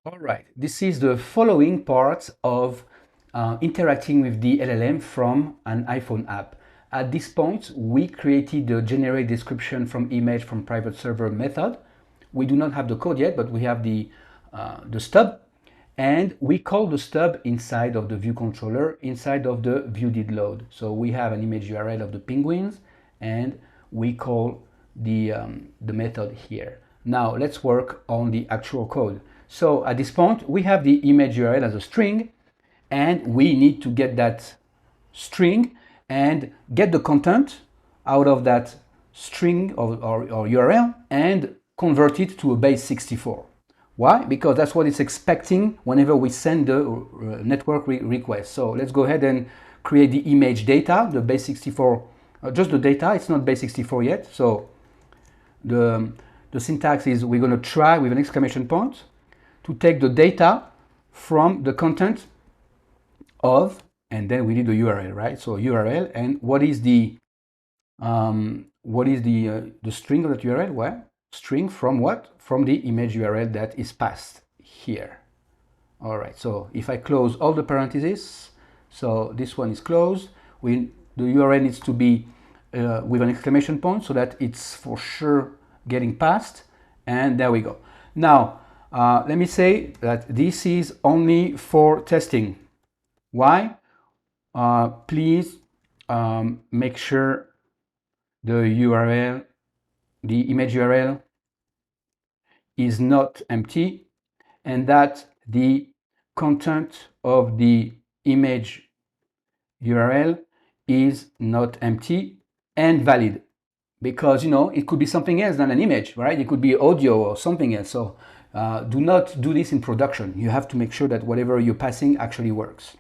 All right, this is the following part of interacting with the LLM from an iPhone app. At this point, we created the generate description from image from private server method. We do not have the code yet, but we have the stub. And we call the stub inside of the view controller, inside of the view did load. So we have an image URL of the penguins, and we call the method here. Now let's work on the actual code. So at this point, we have the image URL as a string, and we need to get that string and get the content out of that string or URL and convert it to a base 64. Why? Because that's what it's expecting whenever we send the network request. So let's go ahead and create the image data, the base 64, just the data, it's not base 64 yet. So the syntax is we're going to try with an exclamation point to take the data from the content of, and then we need the URL, right? So URL, and what is the string of that URL? Well, string from what? From the image URL that is passed here. All right, so if I close all the parentheses, so this one is closed, the URL needs to be with an exclamation point so that it's for sure getting passed, and there we go. Now, let me say that this is only for testing. Why? Please make sure the URL, the image URL is not empty, and that the content of the image URL is not empty and valid, because it could be something else than an image, right? It could be audio or something else. So do not do this in production. You have to make sure that whatever you're passing actually works.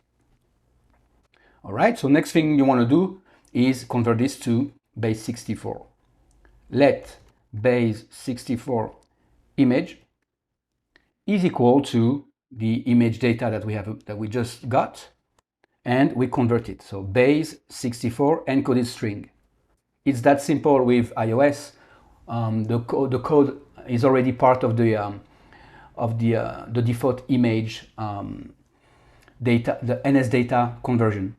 All right, so next thing you want to do is convert this to base 64. Let base 64 image is equal to the image data that we just got, and we convert it. So base 64 encoded string. It's that simple with iOS. The code is already part of the default image data, the NS data conversion.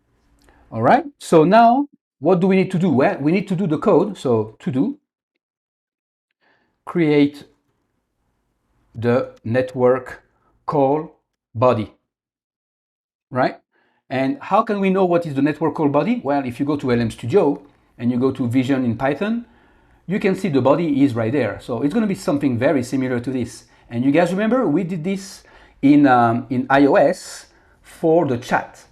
All right. So now, what do we need to do? Well, we need to do the code. So to do, create the network call body, right? And how can we know what is the network call body? Well, if you go to LM Studio and you go to Vision in Python, you can see the body is right there. So it's going to be something very similar to this. And you guys remember we did this in iOS for the chat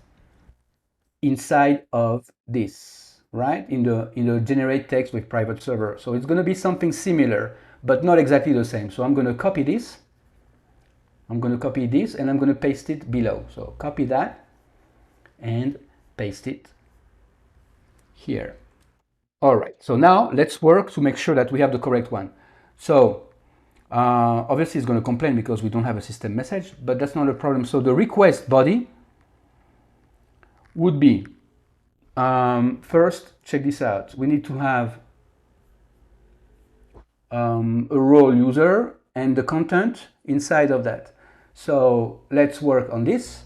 inside of this, right? In the generate text with private server. So it's going to be something similar, but not exactly the same. So I'm going to copy this. I'm going to copy this and I'm going to paste it below. So copy that and paste it here. All right, so now let's work to make sure that we have the correct one. So obviously it's going to complain because we don't have a system message, but that's not a problem. So the request body would be, first, check this out. We need to have a role user and the content inside of that. So let's work on this.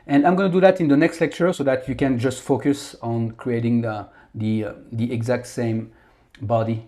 And I'm going to do that in the next lecture so that you can just focus on creating the exact same body